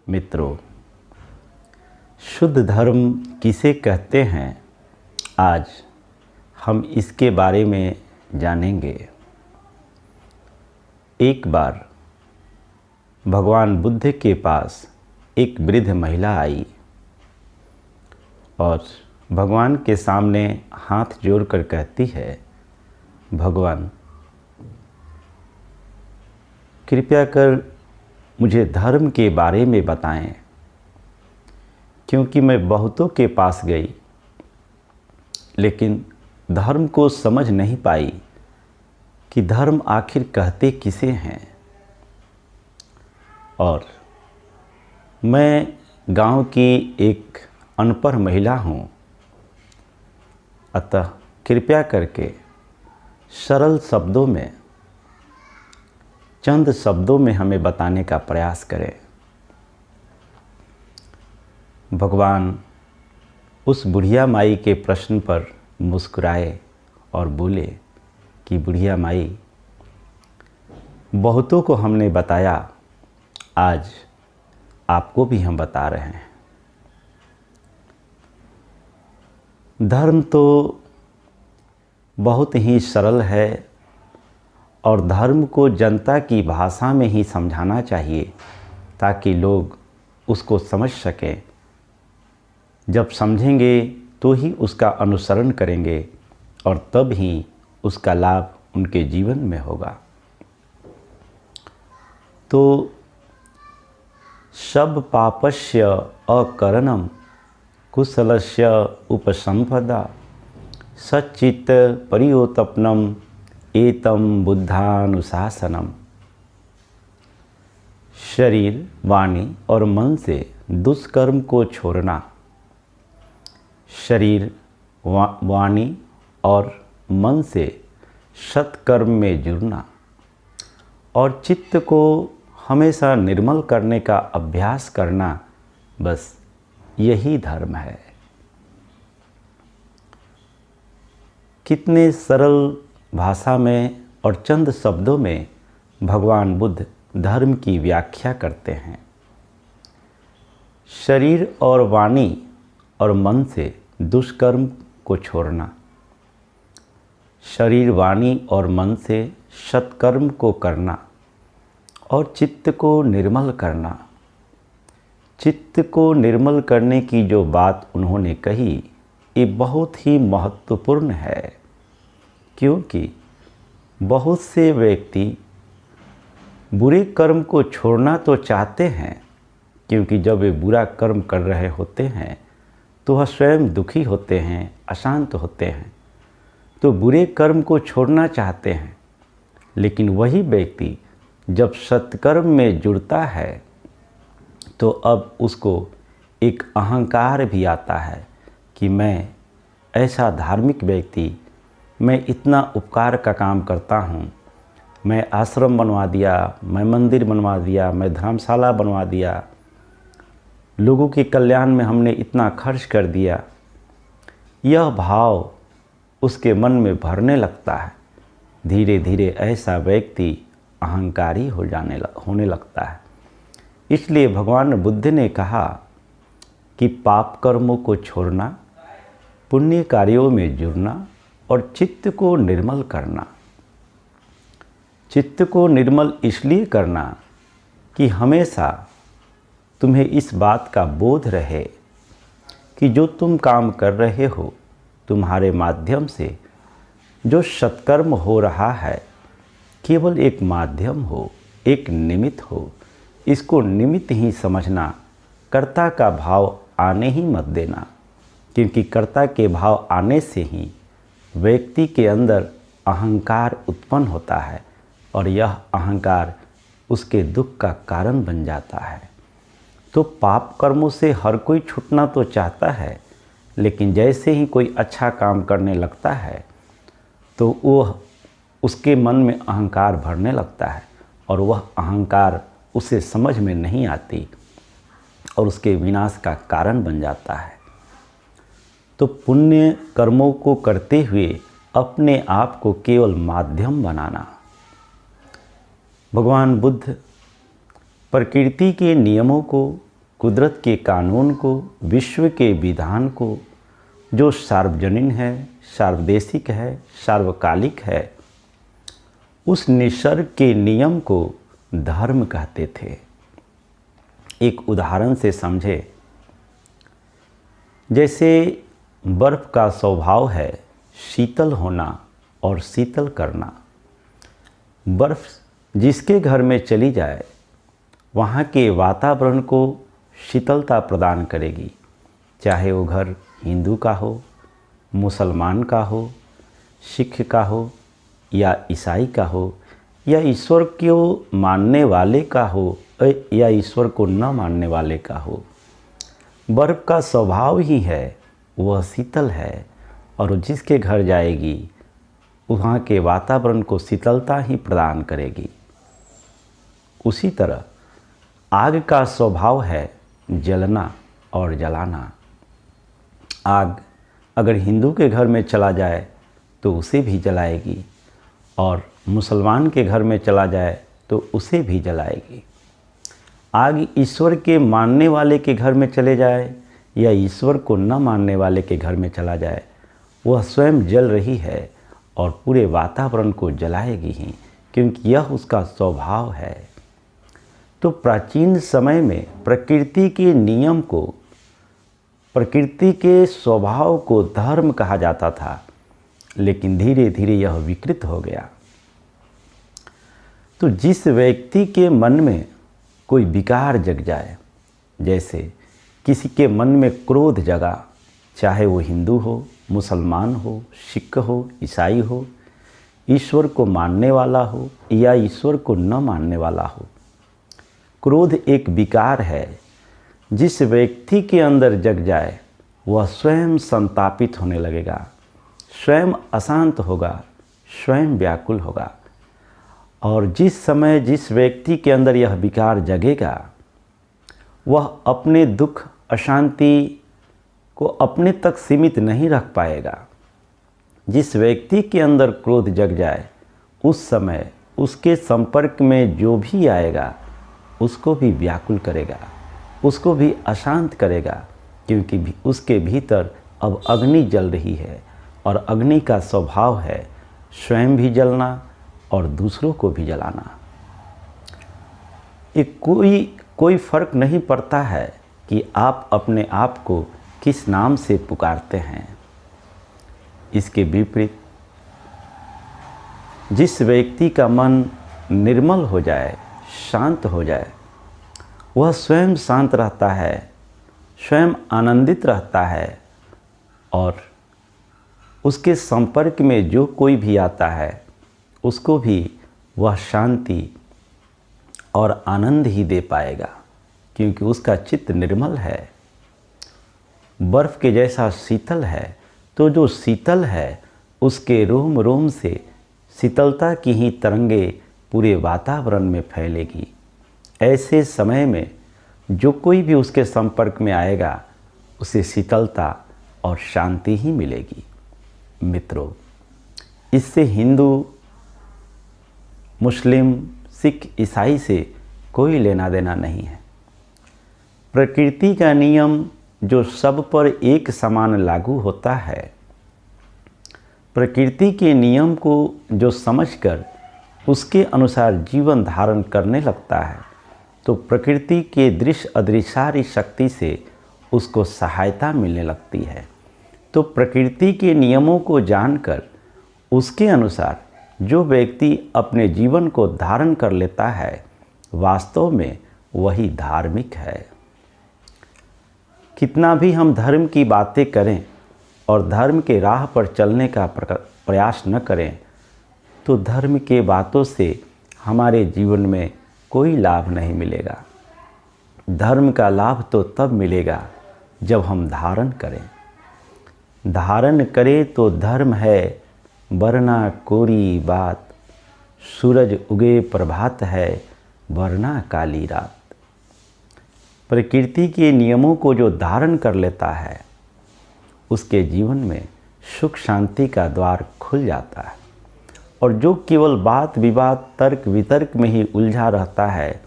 मित्रों, शुद्ध धर्म किसे कहते हैं, आज हम इसके बारे में जानेंगे। एक बार भगवान बुद्ध के पास एक वृद्ध महिला आई और भगवान के सामने हाथ जोड़कर कहती है, भगवान कृपया कर मुझे धर्म के बारे में बताएं, क्योंकि मैं बहुतों के पास गई लेकिन धर्म को समझ नहीं पाई कि धर्म आखिर कहते किसे हैं। और मैं गांव की एक अनपढ़ महिला हूँ, अतः कृपया करके सरल शब्दों में, चंद शब्दों में हमें बताने का प्रयास करें। भगवान उस बुढ़िया माई के प्रश्न पर मुस्कुराए और बोले कि बुढ़िया माई, बहुतों को हमने बताया, आज आपको भी हम बता रहे हैं। धर्म तो बहुत ही सरल है और धर्म को जनता की भाषा में ही समझाना चाहिए ताकि लोग उसको समझ सकें। जब समझेंगे तो ही उसका अनुसरण करेंगे और तब ही उसका लाभ उनके जीवन में होगा। तो सब पापस्य अकरणम कुशलस्य उपसंपदा सच्चित परियोतपनम एतम बुद्धानुशासनम। शरीर, वाणी और मन से दुष्कर्म को छोड़ना, शरीर, वाणी और मन से सत्कर्म में जुड़ना और चित्त को हमेशा निर्मल करने का अभ्यास करना, बस यही धर्म है। कितने सरल भाषा में और चंद शब्दों में भगवान बुद्ध धर्म की व्याख्या करते हैं। शरीर और वाणी और मन से दुष्कर्म को छोड़ना, शरीर, वाणी और मन से सत्कर्म को करना और चित्त को निर्मल करना। चित्त को निर्मल करने की जो बात उन्होंने कही, ये बहुत ही महत्वपूर्ण है, क्योंकि बहुत से व्यक्ति बुरे कर्म को छोड़ना तो चाहते हैं, क्योंकि जब वे बुरा कर्म कर रहे होते हैं तो वह स्वयं दुखी होते हैं, अशांत होते हैं, तो बुरे कर्म को छोड़ना चाहते हैं। लेकिन वही व्यक्ति जब सत्कर्म में जुड़ता है तो अब उसको एक अहंकार भी आता है कि मैं ऐसा धार्मिक व्यक्ति, मैं इतना उपकार का काम करता हूँ, मैं आश्रम बनवा दिया, मैं मंदिर बनवा दिया, मैं धर्मशाला बनवा दिया, लोगों के कल्याण में हमने इतना खर्च कर दिया। यह भाव उसके मन में भरने लगता है। धीरे धीरे ऐसा व्यक्ति अहंकारी होने लगता है। इसलिए भगवान बुद्ध ने कहा कि पाप कर्मों को छोड़ना, पुण्य कार्यों में जुड़ना और चित्त को निर्मल करना। चित्त को निर्मल इसलिए करना कि हमेशा तुम्हें इस बात का बोध रहे कि जो तुम काम कर रहे हो, तुम्हारे माध्यम से जो सत्कर्म हो रहा है, केवल एक माध्यम हो, एक निमित्त हो। इसको निमित्त ही समझना, कर्ता का भाव आने ही मत देना, क्योंकि कर्ता के भाव आने से ही व्यक्ति के अंदर अहंकार उत्पन्न होता है और यह अहंकार उसके दुख का कारण बन जाता है। तो पाप कर्मों से हर कोई छूटना तो चाहता है, लेकिन जैसे ही कोई अच्छा काम करने लगता है तो वह उसके मन में अहंकार भरने लगता है और वह अहंकार उसे समझ में नहीं आती और उसके विनाश का कारण बन जाता है। तो पुण्य कर्मों को करते हुए अपने आप को केवल माध्यम बनाना। भगवान बुद्ध प्रकृति के नियमों को कुदरत के कानून को, विश्व के विधान को, जो सार्वजनीन है, सार्वदेशिक है, सार्वकालिक है, उस निसर्ग के नियम को धर्म कहते थे। एक उदाहरण से समझे, जैसे बर्फ़ का स्वभाव है शीतल होना और शीतल करना। बर्फ़ जिसके घर में चली जाए वहाँ के वातावरण को शीतलता प्रदान करेगी, चाहे वो घर हिंदू का हो, मुसलमान का हो, सिख का हो या ईसाई का हो, या ईश्वर को मानने वाले का हो या ईश्वर को न मानने वाले का हो। बर्फ़ का स्वभाव ही है, वह शीतल है और जिसके घर जाएगी वहाँ के वातावरण को शीतलता ही प्रदान करेगी। उसी तरह आग का स्वभाव है जलना और जलाना। आग अगर हिंदू के घर में चला जाए तो उसे भी जलाएगी, और मुसलमान के घर में चला जाए तो उसे भी जलाएगी। आग ईश्वर के मानने वाले के घर में चले जाए या ईश्वर को न मानने वाले के घर में चला जाए, वह स्वयं जल रही है और पूरे वातावरण को जलाएगी ही, क्योंकि यह उसका स्वभाव है। तो प्राचीन समय में प्रकृति के नियम को, प्रकृति के स्वभाव को धर्म कहा जाता था, लेकिन धीरे धीरे यह विकृत हो गया। तो जिस व्यक्ति के मन में कोई विकार जग जाए, जैसे किसी के मन में क्रोध जगा, चाहे वो हिंदू हो, मुसलमान हो, सिख हो, ईसाई हो, ईश्वर को मानने वाला हो या ईश्वर को न मानने वाला हो, क्रोध एक विकार है। जिस व्यक्ति के अंदर जग जाए वह स्वयं संतापित होने लगेगा, स्वयं अशांत होगा, स्वयं व्याकुल होगा। और जिस समय जिस व्यक्ति के अंदर यह विकार जगेगा, वह अपने दुख, अशांति को अपने तक सीमित नहीं रख पाएगा। जिस व्यक्ति के अंदर क्रोध जग जाए, उस समय उसके संपर्क में जो भी आएगा उसको भी व्याकुल करेगा, उसको भी अशांत करेगा, क्योंकि उसके भीतर अब अग्नि जल रही है, और अग्नि का स्वभाव है स्वयं भी जलना और दूसरों को भी जलाना। एक कोई फर्क नहीं पड़ता है कि आप अपने आप को किस नाम से पुकारते हैं। इसके विपरीत जिस व्यक्ति का मन निर्मल हो जाए, शांत हो जाए, वह स्वयं शांत रहता है, स्वयं आनंदित रहता है, और उसके संपर्क में जो कोई भी आता है उसको भी वह शांति और आनंद ही दे पाएगा, क्योंकि उसका चित्त निर्मल है, बर्फ़ के जैसा शीतल है। तो जो शीतल है उसके रोम रोम से शीतलता की ही तरंगे पूरे वातावरण में फैलेगी। ऐसे समय में जो कोई भी उसके संपर्क में आएगा उसे शीतलता और शांति ही मिलेगी। मित्रों, इससे हिंदू, मुस्लिम, सिख, ईसाई से कोई लेना देना नहीं है। प्रकृति का नियम जो सब पर एक समान लागू होता है, प्रकृति के नियम को जो समझकर उसके अनुसार जीवन धारण करने लगता है, तो प्रकृति के दृश्य अदृश्य शक्ति से उसको सहायता मिलने लगती है। तो प्रकृति के नियमों को जानकर उसके अनुसार जो व्यक्ति अपने जीवन को धारण कर लेता है, वास्तव में वही धार्मिक है। कितना भी हम धर्म की बातें करें और धर्म के राह पर चलने का प्रयास न करें, तो धर्म के बातों से हमारे जीवन में कोई लाभ नहीं मिलेगा। धर्म का लाभ तो तब मिलेगा जब हम धारण करें। धारण करें तो धर्म है, वरना कोरी बात, सूरज उगे प्रभात है, वरना काली रात। प्रकृति के नियमों को जो धारण कर लेता है, उसके जीवन में सुख शांति का द्वार खुल जाता है। और जो केवल बात विवाद, तर्क वितर्क में ही उलझा रहता है,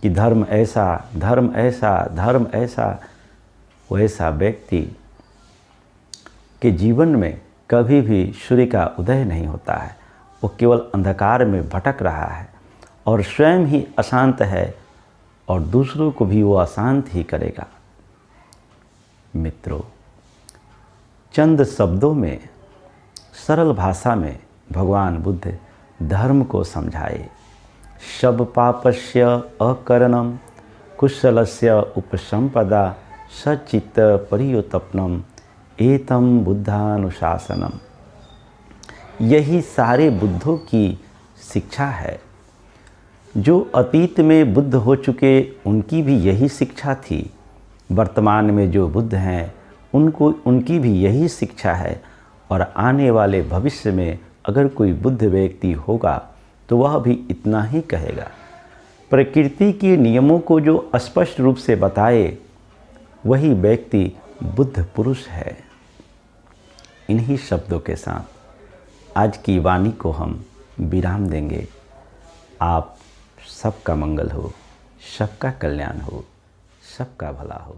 कि धर्म ऐसा, धर्म ऐसा, धर्म ऐसा, वैसा व्यक्ति के जीवन में कभी भी सूर्य का उदय नहीं होता है। वो केवल अंधकार में भटक रहा है और स्वयं ही अशांत है और दूसरों को भी वो अशांत ही करेगा। मित्रों, चंद शब्दों में, सरल भाषा में भगवान बुद्ध धर्म को समझाए। शब पापस्य अकरणम कुशलस्य उपसंपदा सचित्त परियोतपनम एतम बुद्धानुशासनम। यही सारे बुद्धों की शिक्षा है। जो अतीत में बुद्ध हो चुके उनकी भी यही शिक्षा थी। वर्तमान में जो बुद्ध हैं उनकी भी यही शिक्षा है। और आने वाले भविष्य में अगर कोई बुद्ध व्यक्ति होगा तो वह भी इतना ही कहेगा। प्रकृति के नियमों को जो स्पष्ट रूप से बताए वही व्यक्ति बुद्ध पुरुष है। इन्हीं शब्दों के साथ आज की वाणी को हम विराम देंगे। आप सबका मंगल हो, सबका कल्याण हो, सबका भला हो।